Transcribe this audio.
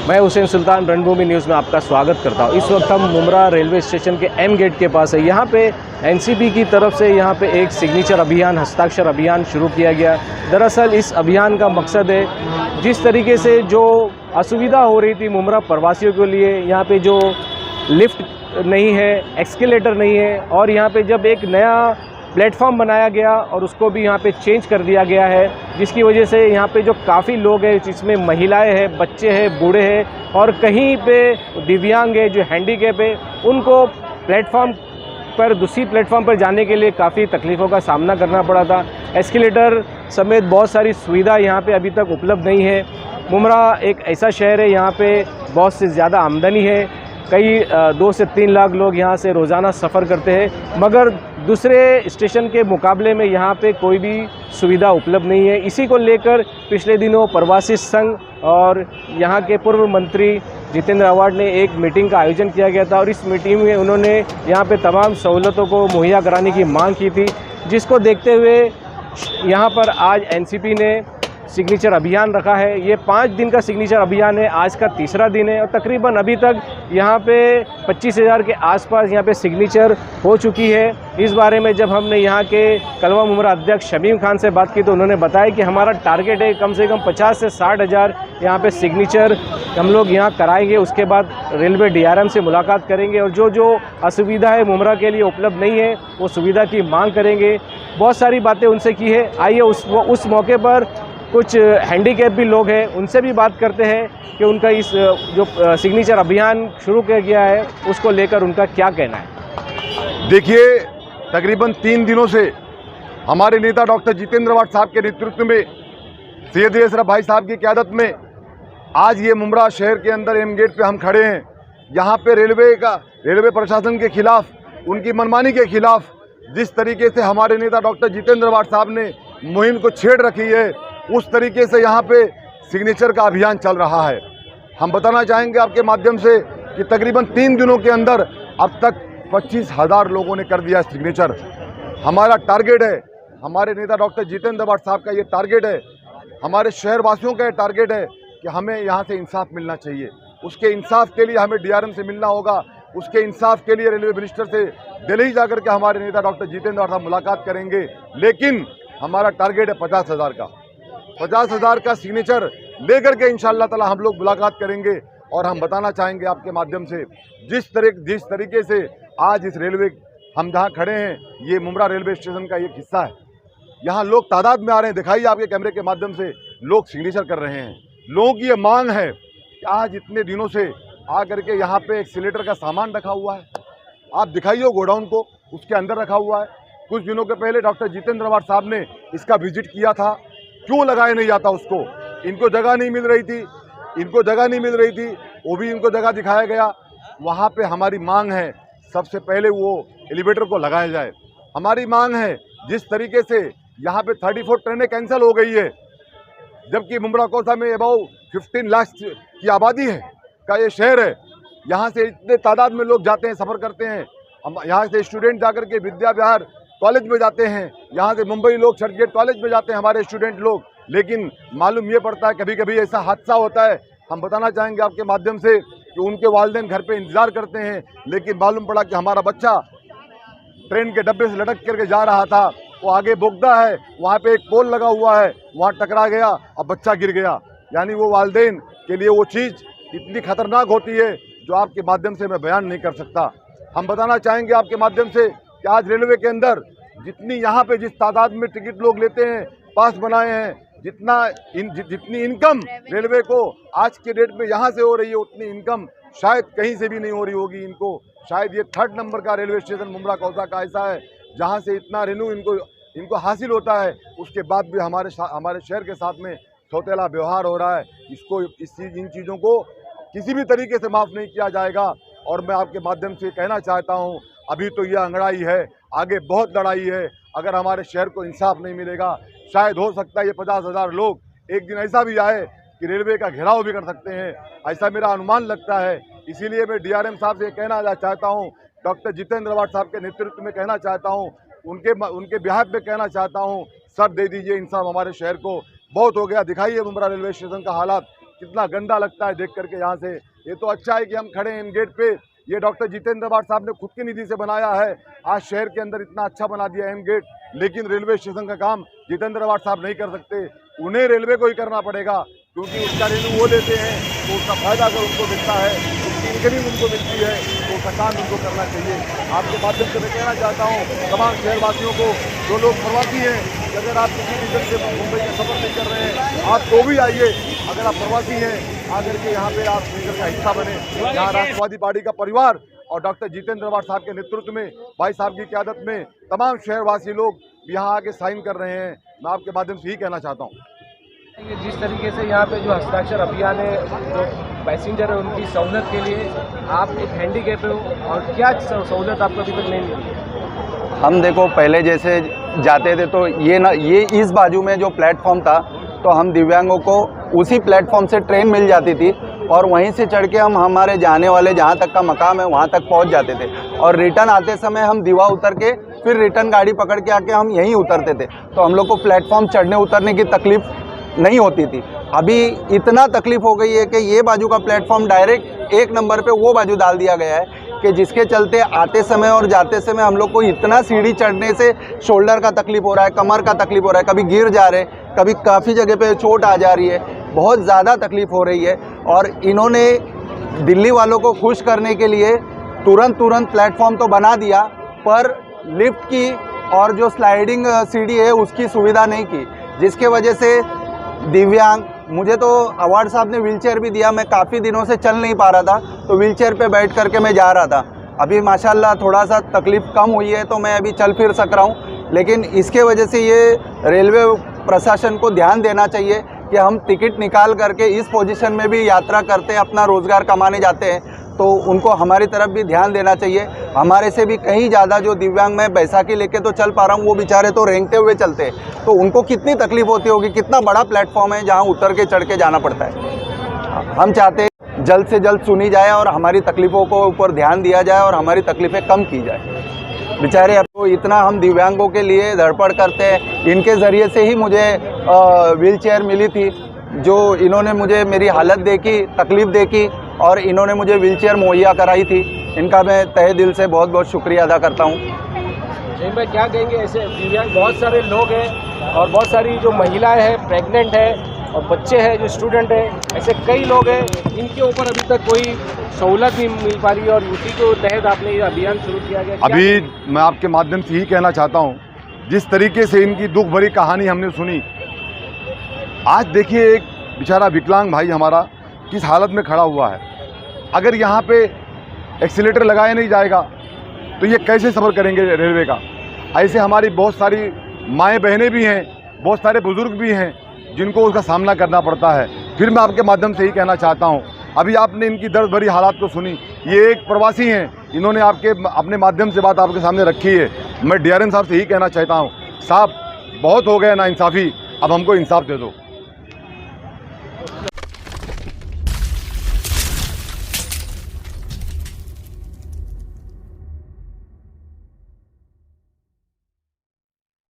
मैं हुसैन सुल्तान रणभूमि न्यूज़ में आपका स्वागत करता हूं। इस वक्त हम मुमरा रेलवे स्टेशन के एम गेट के पास है। यहाँ पे एनसीपी की तरफ से यहाँ पे एक सिग्नेचर अभियान, हस्ताक्षर अभियान शुरू किया गया। दरअसल इस अभियान का मकसद है, जिस तरीके से जो असुविधा हो रही थी मुमरा प्रवासियों के लिए, यहाँ पे जो लिफ्ट नहीं है, एक्सकेलेटर नहीं है, और यहाँ पे जब एक नया प्लेटफॉर्म बनाया गया और उसको भी यहाँ पे चेंज कर दिया गया है, जिसकी वजह से यहाँ पे जो काफ़ी लोग हैं, जिसमें महिलाएं हैं, बच्चे हैं, बूढ़े हैं और कहीं पे दिव्यांग है, जो हैंडीकैप है, उनको प्लेटफॉर्म पर दूसरी प्लेटफॉर्म पर जाने के लिए काफ़ी तकलीफ़ों का सामना करना पड़ा था। एस्केलेटर समेत बहुत सारी सुविधा यहाँ पे अभी तक उपलब्ध नहीं है। मुमरा एक ऐसा शहर है, यहाँ पे बहुत से ज़्यादा आमदनी है, कई 2 से 3 लाख लोग यहाँ से रोज़ाना सफ़र करते हैं, मगर दूसरे स्टेशन के मुकाबले में यहाँ पे कोई भी सुविधा उपलब्ध नहीं है। इसी को लेकर पिछले दिनों प्रवासी संघ और यहाँ के पूर्व मंत्री जितेंद्र आव्हाड ने एक मीटिंग का आयोजन किया गया था और इस मीटिंग में उन्होंने यहाँ पे तमाम सहूलतों को मुहैया कराने की मांग की थी, जिसको देखते हुए यहाँ पर आज एनसीपी ने सिग्नेचर अभियान रखा है। ये 5 दिन का सिग्नेचर अभियान है, आज का तीसरा दिन है और तकरीबन अभी तक यहाँ पे 25,000 के आसपास यहाँ पे सिग्नेचर हो चुकी है। इस बारे में जब हमने यहाँ के कलवा मुमरा अध्यक्ष शमीम खान से बात की तो उन्होंने बताया कि हमारा टारगेट है कम से कम 50 से 60,000 यहाँ पे सिग्नेचर हम लोग यहाँ कराएंगे। उसके बाद रेलवे डीआरएम से मुलाकात करेंगे और जो जो असुविधा है मुमरा के लिए उपलब्ध नहीं है, वो सुविधा की मांग करेंगे। बहुत सारी बातें उनसे की है। आइए उस मौके पर कुछ हैंडीकैप भी लोग हैं, उनसे भी बात करते हैं कि उनका इस जो सिग्नेचर अभियान शुरू किया गया है उसको लेकर उनका क्या कहना है। देखिए, तकरीबन 3 दिनों से हमारे नेता डॉक्टर जितेंद्र आव्हाड साहब के नेतृत्व में, सैयद अशरफ भाई साहब की क़यादत में आज ये मुमरा शहर के अंदर एम गेट पे हम खड़े हैं। यहाँ पे रेलवे प्रशासन के खिलाफ, उनकी मनमानी के खिलाफ जिस तरीके से हमारे नेता डॉक्टर जितेंद्र आव्हाड साहब ने मुहिम को छेड़ रखी है, उस तरीके से यहाँ पे सिग्नेचर का अभियान चल रहा है। हम बताना चाहेंगे आपके माध्यम से कि तकरीबन 3 दिनों के अंदर अब तक 25,000 लोगों ने कर दिया सिग्नेचर। हमारा टारगेट है, हमारे नेता डॉक्टर जितेंद्र आव्हाड साहब का ये टारगेट है, हमारे शहरवासियों का ये टारगेट है कि हमें यहाँ से इंसाफ मिलना चाहिए। उसके इंसाफ के लिए हमें डीआरएम से मिलना होगा, उसके इंसाफ के लिए रेलवे मिनिस्टर से दिल्ली जाकर के हमारे नेता डॉक्टर जितेंद्र आव्हाड साहब मुलाकात करेंगे। लेकिन हमारा टारगेट है 50,000 का। 50,000 का सिग्नेचर लेकर के इंशाअल्लाह ताला हम लोग मुलाकात करेंगे। और हम बताना चाहेंगे आपके माध्यम से, जिस तरीके से आज इस रेलवे हम जहाँ खड़े हैं, ये मुमरा रेलवे स्टेशन का एक हिस्सा है। यहाँ लोग तादाद में आ रहे हैं, दिखाइए आपके कैमरे के माध्यम से, लोग सिग्नेचर कर रहे हैं। लोगों की ये मांग है कि आज इतने दिनों से आ करके यहाँ पे एक्सीलेटर का सामान रखा हुआ है, आप दिखाइए गोडाउन को, उसके अंदर रखा हुआ है। कुछ दिनों के पहले डॉक्टर जितेंद्र आव्हाड साहब ने इसका विजिट किया था, क्यों लगाया नहीं जाता उसको? इनको जगह नहीं मिल रही थी, वो भी इनको जगह दिखाया गया। वहाँ पे हमारी मांग है सबसे पहले वो एलिवेटर को लगाया जाए। हमारी मांग है, जिस तरीके से यहाँ पे 34 ट्रेनें कैंसिल हो गई है, जबकि मुमरा कोसा में अबाउ 15 लाख की आबादी है का ये शहर है। यहाँ से इतने तादाद में लोग जाते हैं, सफ़र करते हैं। यहाँ से स्टूडेंट जाकर के विद्या विहार कॉलेज में जाते हैं, यहाँ से मुंबई लोग चर्चगेट कॉलेज में जाते हैं हमारे स्टूडेंट लोग। लेकिन मालूम ये पड़ता है कभी कभी ऐसा हादसा होता है। हम बताना चाहेंगे आपके माध्यम से कि उनके वालिदैन घर पे इंतज़ार करते हैं, लेकिन मालूम पड़ा कि हमारा बच्चा ट्रेन के डब्बे से लटक करके जा रहा था, वो आगे बोगदा है, वहाँ पे एक पोल लगा हुआ है, वहाँ टकरा गया और बच्चा गिर गया। यानी वो वालिदैन के लिए वो चीज़ इतनी खतरनाक होती है जो आपके माध्यम से मैं बयान नहीं कर सकता। हम बताना चाहेंगे आपके माध्यम से कि आज रेलवे के अंदर जितनी यहाँ पे जिस तादाद में टिकट लोग लेते हैं, पास बनाए हैं, जितनी इनकम रेलवे को आज के डेट में यहाँ से हो रही है, उतनी इनकम शायद कहीं से भी नहीं हो रही होगी इनको। शायद ये 3rd नंबर का रेलवे स्टेशन मुमरा कौसा का ऐसा है जहाँ से इतना रेनू इनको हासिल होता है। उसके बाद भी हमारे शहर के साथ में सौतेला व्यवहार हो रहा है। इन चीज़ों को किसी भी तरीके से माफ़ नहीं किया जाएगा। और मैं आपके माध्यम से कहना चाहता हूँ, अभी तो यह अंगड़ाई है, आगे बहुत लड़ाई है। अगर हमारे शहर को इंसाफ नहीं मिलेगा, शायद हो सकता है ये 50,000 लोग एक दिन ऐसा भी आए कि रेलवे का घेराव भी कर सकते हैं, ऐसा मेरा अनुमान लगता है। इसीलिए मैं डीआरएम साहब से कहना चाहता हूँ, डॉक्टर जितेंद्र आव्हाड साहब के नेतृत्व में कहना चाहता हूँ, उनके बिहाफ में कहना चाहता हूँ, सर दे दीजिए इंसाफ हमारे शहर को। बहुत हो गया, दिखाइए मुमरा रेलवे स्टेशन का हालात कितना गंदा लगता है देख करके यहाँ से। ये तो अच्छा है कि हम खड़े हैं इन गेट पे। ये डॉक्टर जितेंद्र रवाट साहब ने खुद की निधि से बनाया है। आज शहर के अंदर इतना अच्छा बना दिया एम गेट, लेकिन रेलवे स्टेशन का काम जितेंद्र रवाट साहब नहीं कर सकते, उन्हें रेलवे को ही करना पड़ेगा, क्योंकि उसका रेवेन्यू वो लेते हैं तो उसका फायदा अगर उनको मिलता है, उसकी इनकमिंग उनको मिलती है, तो उसका काम उनको करना चाहिए। आपके माध्यम से मैं कहना चाहता हूँ तमाम शहरवासियों को, जो लोग प्रवासी हैं, अगर आप किसी रीजन से मुंबई का सफर नहीं कर रहे हैं, आप तो भी आइए। अगर आप प्रवासी हैं, आकर के यहाँ पे आप रीजन का हिस्सा बने। यहाँ राष्ट्रवादी पार्टी का परिवार और डॉक्टर जितेंद्र रवाट साहब के नेतृत्व में, भाई साहब की क़यादत में तमाम शहरवासी लोग यहाँ आके साइन कर रहे हैं। मैं आपके माध्यम से ही कहना चाहता हूँ, ये जिस तरीके से यहाँ पे जो हस्ताक्षर अभियान है, जो पैसेंजर है उनकी सहूलत के लिए, आप एक हैंडीकैप हो और क्या सहूलत आपको अभी तक नहीं मिली? हम देखो पहले जैसे जाते थे तो ये इस बाजू में जो प्लेटफॉर्म था तो हम दिव्यांगों को उसी प्लेटफॉर्म से ट्रेन मिल जाती थी और वहीं से चढ़ के हम हमारे जाने वाले जहाँ तक का मकाम है वहाँ तक पहुँच जाते थे, और रिटर्न आते समय हम दीवा उतर के फिर रिटर्न गाड़ी पकड़ के आके हम यहीं उतरते थे। तो हम लोग को प्लेटफॉर्म चढ़ने उतरने की तकलीफ नहीं होती थी। अभी इतना तकलीफ हो गई है कि ये बाजू का प्लेटफॉर्म डायरेक्ट एक नंबर पे वो बाजू डाल दिया गया है कि जिसके चलते आते समय और जाते समय हम लोग को इतना सीढ़ी चढ़ने से शोल्डर का तकलीफ हो रहा है, कमर का तकलीफ हो रहा है, कभी गिर जा रहे, कभी काफ़ी जगह पे चोट आ जा रही है, बहुत ज़्यादा तकलीफ हो रही है। और इन्होंने दिल्ली वालों को खुश करने के लिए तुरंत प्लेटफॉर्म तो बना दिया, पर लिफ्ट की और जो स्लाइडिंग सीढ़ी है उसकी सुविधा नहीं की, जिसके वजह से दिव्यांग, मुझे तो अवार्ड साहब ने व्हीलचेयर भी दिया, मैं काफ़ी दिनों से चल नहीं पा रहा था तो व्हीलचेयर पे बैठ करके मैं जा रहा था। अभी माशाल्लाह थोड़ा सा तकलीफ़ कम हुई है तो मैं अभी चल फिर सक रहा हूँ। लेकिन इसके वजह से ये रेलवे प्रशासन को ध्यान देना चाहिए कि हम टिकट निकाल करके इस पोजीशन में भी यात्रा करते हैं, अपना रोज़गार कमाने जाते हैं, तो उनको हमारी तरफ भी ध्यान देना चाहिए। हमारे से भी कहीं ज़्यादा जो दिव्यांग, मैं बैसाखी लेके तो चल पा रहा हूँ, वो बेचारे तो रेंगते हुए चलते हैं, तो उनको कितनी तकलीफ होती होगी। कितना बड़ा प्लेटफॉर्म है जहाँ उतर के चढ़ के जाना पड़ता है। हम चाहते हैं जल्द से जल्द सुनी जाए और हमारी तकलीफ़ों को ऊपर ध्यान दिया जाए और हमारी तकलीफ़ें कम की जाए। बेचारे अब तो इतना हम दिव्यांगों के लिए धड़पड़ करते हैं, इनके ज़रिए से ही मुझे व्हीलचेयर मिली थी, जो इन्होंने मुझे मेरी हालत देखी, तकलीफ़ देखी और इन्होंने मुझे व्हीलचेयर मुहैया कराई थी। इनका मैं तहे दिल से बहुत बहुत शुक्रिया अदा करता हूँ। जय भाई, क्या कहेंगे? ऐसे दिव्यांग बहुत सारे लोग हैं और बहुत सारी जो महिलाएं हैं, प्रेग्नेंट है और बच्चे हैं, जो स्टूडेंट हैं, ऐसे कई लोग हैं, इनके ऊपर अभी तक कोई सहूलत नहीं मिल पा रही है और उसी के तहत आपने ये अभियान शुरू किया गया। अभी मैं आपके माध्यम से ही कहना चाहता हूँ, जिस तरीके से इनकी दुख भरी कहानी हमने सुनी, आज देखिए एक बेचारा विकलांग भाई हमारा किस हालत में खड़ा हुआ है। अगर यहाँ पे एक्सीलेटर लगाया नहीं जाएगा तो ये कैसे सफ़र करेंगे रेलवे का। ऐसे हमारी बहुत सारी माएँ बहनें भी हैं, बहुत सारे बुज़ुर्ग भी हैं जिनको उसका सामना करना पड़ता है। फिर मैं आपके माध्यम से ही कहना चाहता हूँ, अभी आपने इनकी दर्द भरी हालात को सुनी, ये एक प्रवासी हैं, इन्होंने अपने माध्यम से बात आपके सामने रखी है। मैं DRM साहब से ही कहना चाहता हूँ, साहब बहुत हो गया नाइंसाफ़ी, अब हमको इंसाफ दे दो।